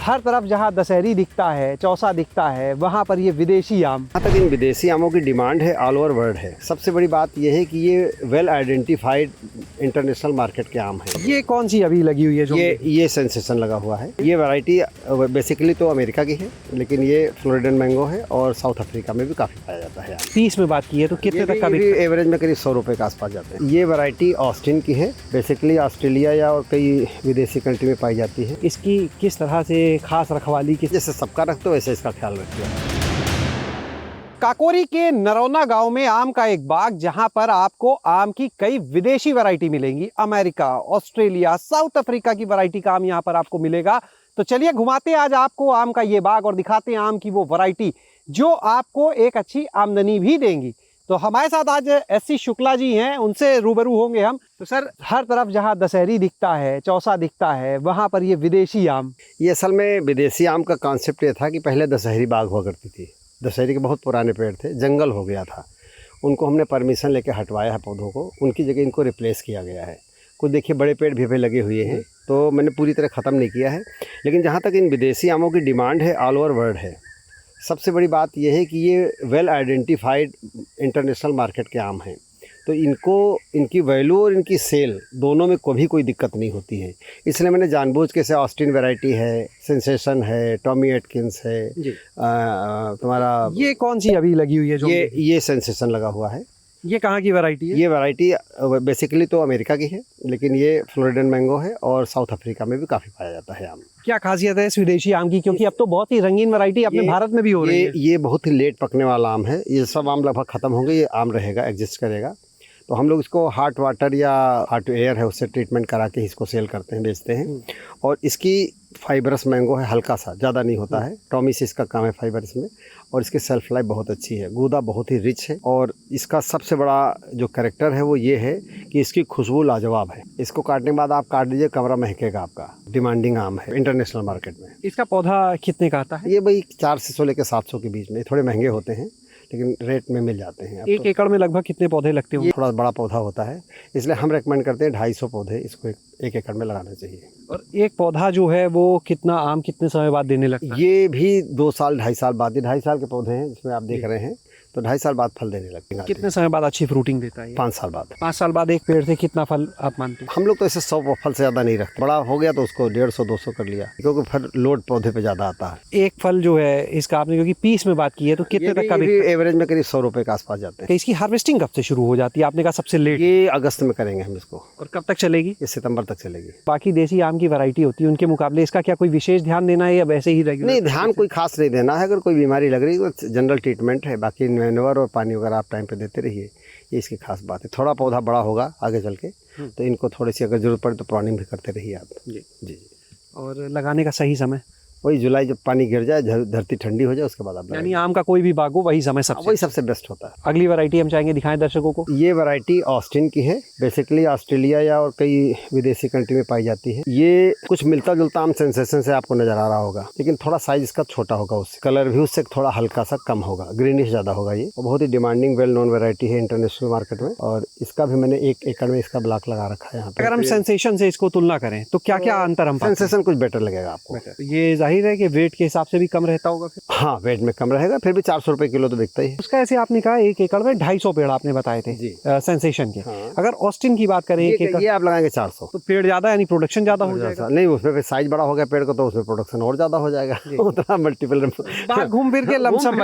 हर तरफ जहाँ दशहरी दिखता है, चौसा दिखता है, वहाँ पर ये विदेशी आम। यहाँ तक इन विदेशी आमों की डिमांड है ऑल ओवर वर्ल्ड है। सबसे बड़ी बात यह है कि ये वेल आइडेंटिफाइड इंटरनेशनल मार्केट के आम है। ये कौन सी अभी लगी हुई है जो ये सेंसेशन लगा हुआ है। ये वैरायटी बेसिकली तो अमेरिका की है, लेकिन ये फ्लोरिडन मैंगो है और साउथ अफ्रीका में भी काफ़ी पाया जाता है। पीस में बात की है तो कितने तक का भी एवरेज में करीब 100 रुपये के आसपास जाते हैं। ये वैरायटी ऑस्टिन की है, बेसिकली ऑस्ट्रेलिया या और कई विदेशी कंट्री में पाई जाती है। इसकी किस तरह से खास रखवाली की? जैसे सबका रखते हो वैसे इसका ख्याल रखिए। काकोरी के नरौना गांव में आम का एक बाग, जहां पर आपको आम की कई विदेशी वैरायटी मिलेंगी। अमेरिका, ऑस्ट्रेलिया, साउथ अफ्रीका की वैरायटी का आम यहां पर आपको मिलेगा। तो चलिए घुमाते आज आपको आम का ये बाग और दिखाते हैं आम की वो वैरायटी जो आपको एक अच्छी आमदनी भी देंगी। तो हमारे साथ आज एससी शुक्ला जी हैं, उनसे रूबरू होंगे हम। तो सर, हर तरफ जहां दशहरी दिखता है, चौसा दिखता है, वहां पर ये विदेशी आम। ये असल में विदेशी आम का कॉन्सेप्ट ये था कि पहले दशहरी बाग हुआ करती थी। दशहरी के बहुत पुराने पेड़ थे, जंगल हो गया था, उनको हमने परमिशन लेके हटवाया है पौधों को, उनकी जगह इनको रिप्लेस किया गया है। कुछ देखिए बड़े पेड़ भी लगे हुए हैं, तो मैंने पूरी तरह ख़त्म नहीं किया है। लेकिन जहाँ तक इन विदेशी आमों की डिमांड है ऑल ओवर वर्ल्ड है। सबसे बड़ी बात यह है कि ये वेल आइडेंटिफाइड इंटरनेशनल मार्केट के आम हैं, तो इनकी वैल्यू और इनकी सेल दोनों में कभी कोई दिक्कत नहीं होती है। इसलिए मैंने जानबूझ के से ऑस्टिन वैरायटी है, सेंसेशन है, टॉमी एटकिंस है, तुम्हारा ये कौन सी अभी लगी हुई है जो? ये सेंसेशन लगा हुआ है। ये कहाँ की वैरायटी है? ये वैरायटी बेसिकली तो अमेरिका की है, लेकिन ये फ्लोरिडन मैंगो है और साउथ अफ्रीका में भी काफ़ी पाया जाता है आम। क्या खासियत है इस विदेशी आम की? क्योंकि अब तो बहुत ही रंगीन वैरायटी अपने भारत में भी हो रही है। ये बहुत ही लेट पकने वाला आम है। ये सब आम लगभग ख़त्म होंगे, ये आम रहेगा, एग्जिस्ट करेगा। तो हम लोग इसको हॉट वाटर या हॉट एयर है उससे ट्रीटमेंट करा के इसको सेल करते हैं, बेचते हैं। और इसकी फाइबरस मैंगो है, हल्का सा, ज़्यादा नहीं होता है। टॉमी से इसका काम है फाइबर इसमें, और इसकी सेल्फ लाइफ बहुत अच्छी है। गूदा बहुत ही रिच है, और इसका सबसे बड़ा जो कैरेक्टर है वो ये है कि इसकी खुशबू लाजवाब है। इसको काटने के बाद आप काट दीजिए, कमरा महकेगा आपका। डिमांडिंग आम है इंटरनेशनल मार्केट में। इसका पौधा कितने का आता है? ये भाई 400 लेकर 700 के बीच में, थोड़े महंगे होते हैं लेकिन रेट में मिल जाते हैं। एक एकड़ में लगभग कितने पौधे लगते हैं? ये थोड़ा बड़ा पौधा होता है, इसलिए हम रेकमेंड करते हैं 250 पौधे इसको एक एकड़ में लगाना चाहिए। और एक पौधा जो है वो कितना आम कितने समय बाद देने लगता है? ये भी 2 साल 2.5 साल बाद, ये 2.5 साल के पौधे हैं जिसमें आप देख रहे हैं, तो 2.5 साल बाद फल देने लगते हैं। कितने समय बाद अच्छी फ्रूटिंग देता है? 5 साल बाद। 5 साल बाद एक पेड़ से कितना फल आप मानते हैं? हम लोग तो ऐसे 100 फल से ज़्यादा नहीं रखते। बड़ा हो गया तो उसको 150-200 कर लिया, क्योंकि फिर लोड पौधे पे ज़्यादा आता है। एक फल जो है इसका आपने क्योंकि पीस में बात की है, तो कितने तक का भी? एवरेज में करीब 100 रुपये के आसपास जाते हैं। इसकी हार्वेस्टिंग कब से शुरू हो जाती है? आपने कहा सबसे लेट। ये अगस्त में करेंगे हम इसको। और कब तक चलेगी? ये सितंबर तक चलेगी। बाकी देसी आम की वैरायटी होती है, उनके मुकाबले इसका क्या कोई विशेष ध्यान देना है या वैसे ही रेगुलर? नहीं, ध्यान कोई खास नहीं देना है। अगर कोई बीमारी लग रही है तो जनरल ट्रीटमेंट है, बाकी मैन्योर और पानी वगैरह आप टाइम पे देते रहिए, ये इसकी खास बात है। थोड़ा पौधा बड़ा होगा आगे चल के, तो इनको थोड़ी सी अगर जरूरत पड़े तो प्रूनिंग भी करते रहिए आप। जी जी। और लगाने का सही समय? वही जुलाई, जब पानी गिर जाए, धरती ठंडी हो जाए, उसके बाद आप लगाइए। यानी आम का कोई भी बाग हो वही समय वही सबसे बेस्ट होता है। अगली वैरायटी हम चाहेंगे दिखाएं दर्शकों को। ये वैरायटी ऑस्टिन की है, बेसिकली ऑस्ट्रेलिया या और कई विदेशी कंट्री में पाई जाती है। ये कुछ मिलता जुलता आम सेंसेशन से आपको नजर आ रहा होगा, लेकिन थोड़ा साइज इसका छोटा होगा, उससे कलर भी उससे थोड़ा हल्का सा कम होगा, ग्रीनिश ज़्यादा होगा। ये बहुत ही डिमांडिंग वेल नोन वैरायटी है इंटरनेशनल मार्केट में, और इसका भी मैंने 1 एकड़ में इसका ब्लॉक लगा रखा है यहाँ पे। अगर हम सेंसेशन से इसको तुलना करें तो क्या क्या अंतर हम पाते हैं? सेंसेशन कुछ बेटर लगेगा आपको। ये जाहिर है कि वेट के हिसाब से भी कम रहता होगा फिर? हाँ, वेट में कम रहेगा, फिर भी 400 रुपये किलो तो बिकता ही है। उसका ऐसे आपने कहा 1 एकड़ में 250 पेड़ आपने बताए थे जी। सेंसेशन के। हाँ। अगर ऑस्टिन की बात करें 1 एकड़, ये आप लगाएंगे 400, तो पेड़ ज्यादा यानी प्रोडक्शन ज्यादा हो जाएगा? नहीं, उसमें फिर साइज बड़ा हो गया पेड़ को, तो उसमें प्रोडक्शन और ज्यादा हो जाएगा। उतना मल्टीपल बाग घूम फिर के लमसम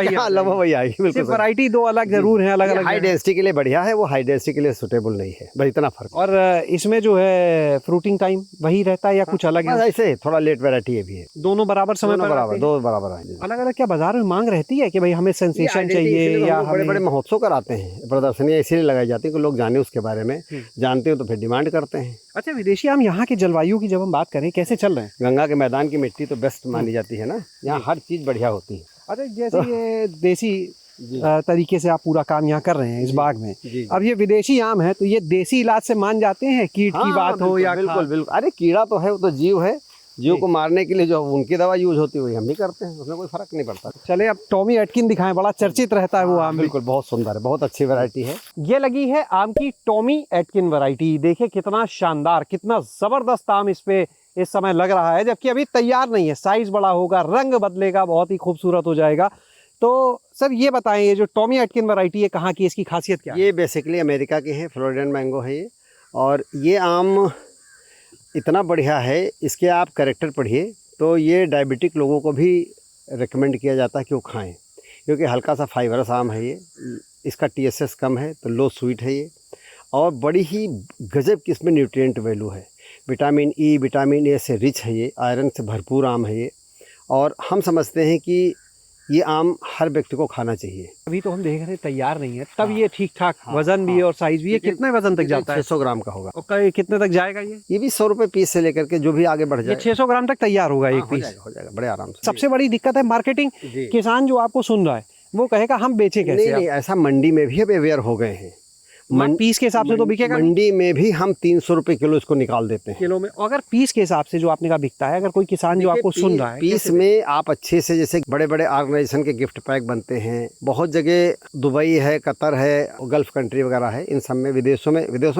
वही आएगी। बिल्कुल, वैरायटी 2 अलग जरूर है, अलग अलग। हाई डेंसिटी के लिए बढ़िया है, वो हाई डेंसिटी के लिए सुटेबल नहीं है, बस इतना फर्क। और इसमें जो है फ्रूटिंग टाइम वही रहता है या कुछ अलग है? ऐसे थोड़ा लेट वैरायटी है भी है। दोनों बराबर समय पर बराबर, 2 बराबर है। अलग अलग क्या बाजार में मांग रहती है कि भाई हमें सेंसेशन चाहिए, या बड़े बड़े महोत्सव कराते हैं, प्रदर्शनियाँ इसीलिए लगाई जाती है कि लोग जाने उसके बारे में, जानते हो तो फिर डिमांड करते हैं। अच्छा, विदेशी आम यहाँ के जलवायु की जब हम बात करें कैसे चल रहे हैं? गंगा के मैदान की मिट्टी तो बेस्ट मानी जाती है ना, यहाँ हर चीज़ बढ़िया होती है। अच्छा, जैसे ये देसी तरीके से आप पूरा काम यहाँ कर रहे हैं इस बाग में। अब ये विदेशी आम है तो ये देसी इलाज से मान जाते हैं, कीट की बात हो या? बिल्कुल बिल्कुल। अरे कीड़ा तो है, वो तो जीव है, जीव को मारने के लिए जो उनकी दवा यूज होती है वही हम भी करते हैं, उसमें कोई फर्क नहीं पड़ता। चले अब टॉमी एटकिन दिखाएं, बड़ा चर्चित रहता है वो आम। बिल्कुल, बहुत सुंदर है, बहुत अच्छी वैरायटी है। ये लगी है आम की टॉमी एटकिन वैरायटी। देखिए कितना शानदार, कितना जबरदस्त आम इस पे इस समय लग रहा है, जबकि अभी तैयार नहीं है। साइज बड़ा होगा, रंग बदलेगा, बहुत ही खूबसूरत हो जाएगा। तो सर ये बताएं, ये जो टॉमी एटकिन वैरायटी है कहाँ की, इसकी खासियत क्या है? ये बेसिकली अमेरिका की है, फ्लोरिडन मैंगो है ये। और ये आम इतना बढ़िया है, इसके आप कैरेक्टर पढ़िए तो ये डायबिटिक लोगों को भी रिकमेंड किया जाता है कि वो खाएं, क्योंकि हल्का सा फाइबरस आम है ये। इसका TSS कम है तो लो स्वीट है ये, और बड़ी ही गजब की इसमें न्यूट्रिएंट वैल्यू है। विटामिन E, विटामिन A से रिच है ये, आयरन से भरपूर आम है ये। और हम समझते हैं कि ये आम हर व्यक्ति को खाना चाहिए। अभी तो हम देख रहे हैं तैयार नहीं है, तब ये ठीक ठाक हाँ, वजन भी है और साइज भी है। कितने वजन तक जाता है? 600 ग्राम का होगा। और कितने तक जाएगा ये? ये भी 100 रुपये पीस से लेकर के जो भी आगे बढ़ ये जाए 600 ग्राम तक तैयार होगा एक हो पीस? जाएगा, हो जाएगा बड़े आराम से। सबसे बड़ी दिक्कत है मार्केटिंग। जी। किसान जो आपको सुन रहा है वो कहेगा हम बेचे कैसे? नहीं, ऐसा मंडी में भी अब अवेयर हो गए हैं। पीस के हिसाब से तो बिकेगा नहीं? मंडी में भी हम 300 रुपये किलो इसको निकाल देते हैं किलो में। अगर पीस के हिसाब से जो आपने कहा बिकता है, अगर कोई किसान जो आपको सुन रहा है, पीस में आप अच्छे से, जैसे बड़े बड़े ऑर्गेनाइजेशन के गिफ्ट पैक बनते हैं, बहुत जगह दुबई है, कतर है, गल्फ कंट्री वगैरह है, इन सब में विदेशों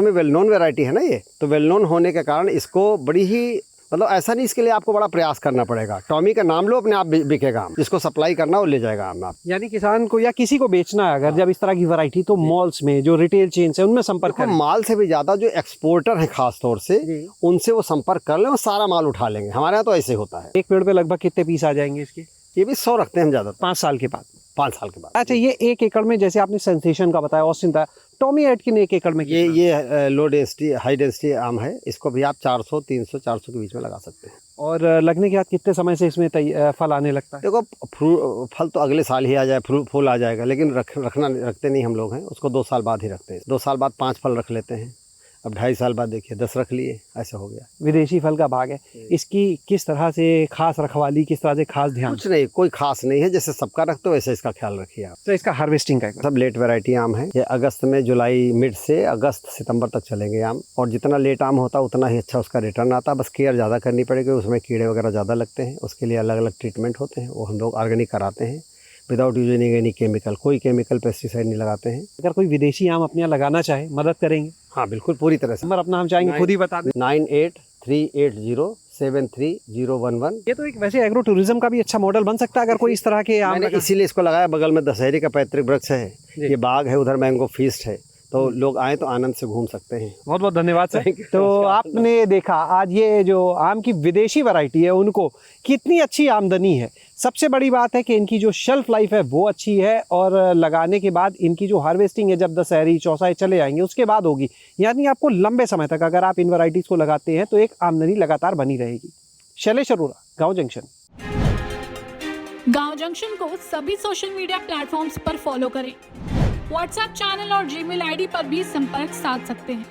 में वेल नोन वैरायटी है ना ये। तो वेल नोन होने के कारण इसको बड़ी ही, मतलब ऐसा नहीं इसके लिए आपको बड़ा प्रयास करना पड़ेगा। टॉमी का नाम लो, अपने आप बिकेगा आम। जिसको सप्लाई करना वो ले जाएगा आम आप। यानी किसान को या किसी को बेचना है अगर जब इस तरह की वैरायटी, तो मॉल्स में जो रिटेल चेन है उनमें संपर्क करें। माल से भी ज़्यादा जो एक्सपोर्टर है खास तौर से, उनसे वो संपर्क कर लें और सारा माल उठा लेंगे। हमारे यहाँ तो ऐसे होता है। एक पेड़ पे लगभग कितने पीस आ जाएंगे इसके? ये भी 100 रखते हैं हम ज़्यादा, 5 साल के बाद। 5 साल के बाद। अच्छा, ये 1 एकड़ में, जैसे आपने सेंसेशन का बताया, ऑस्टिन था, टॉमी एटकिन 1 एकड़ में ये लो डेंसिटी हाई डेंसिटी आम है। इसको भी आप 400, 300, 400 के बीच में लगा सकते हैं। और लगने के बाद कितने समय से इसमें फल आने लगता है? देखो, फल तो अगले साल ही आ जाए, फूल आ जाएगा, लेकिन रखते नहीं हम लोग हैं उसको। 2 साल बाद ही रखते हैं। 2 साल बाद 5 फल रख लेते हैं। अब 2.5 साल बाद देखिए 10 रख लिए, ऐसा हो गया। विदेशी फल का भाग है। इसकी किस तरह से खास रखवाली, किस तरह से खास ध्यान? कुछ नहीं, कोई खास नहीं है। जैसे सबका रखते हो वैसे इसका ख्याल रखिए आप। तो इसका हार्वेस्टिंग का सब लेट वैरायटी आम है। ये अगस्त में, जुलाई मिड से अगस्त सितंबर तक चलेंगे आम। और जितना लेट आम होता उतना ही अच्छा उसका रिटर्न आता। बस केयर ज़्यादा करनी पड़ेगी, उसमें कीड़े वगैरह ज़्यादा लगते हैं। उसके लिए अलग अलग ट्रीटमेंट होते हैं, वो हम लोग ऑर्गेनिक कराते हैं, विदाउट यूजिंग एनी केमिकल। कोई केमिकल पेस्टिसाइड नहीं लगाते हैं। अगर कोई विदेशी आम अपने यहाँ लगाना चाहे, मदद करेंगे? हाँ बिल्कुल, पूरी तरह से। नंबर अपना हम चाहेंगे खुद ही बता दें। 9838073011। ये तो एक वैसे एग्रो टूरिज्म का भी अच्छा मॉडल बन सकता है अगर कोई इस तरह के आम मैंने इसीलिए इसको लगाया। बगल में दशहरी का पैतृक वृक्ष है, ये बाग है, उधर मैंगो फीस्ट है, तो लोग आए तो आनंद से घूम सकते हैं। बहुत बहुत धन्यवाद सर। तो आपने देखा आज ये जो आम की विदेशी वैरायटी है उनको कितनी अच्छी आमदनी है। सबसे बड़ी बात है कि इनकी जो शेल्फ लाइफ है वो अच्छी है, और लगाने के बाद इनकी जो हार्वेस्टिंग है जब दशहरी चौसाई चले जाएंगे उसके बाद होगी। यानी आपको लंबे समय तक अगर आप इन वैरायटीज़ को लगाते हैं तो एक आमदनी लगातार बनी रहेगी। शैलेश अरोड़ा, गाँव जंक्शन। गाँव जंक्शन को सभी सोशल मीडिया प्लेटफॉर्म्स पर फॉलो करें। व्हाट्सएप चैनल और जीमेल आईडी पर भी संपर्क साध सकते हैं।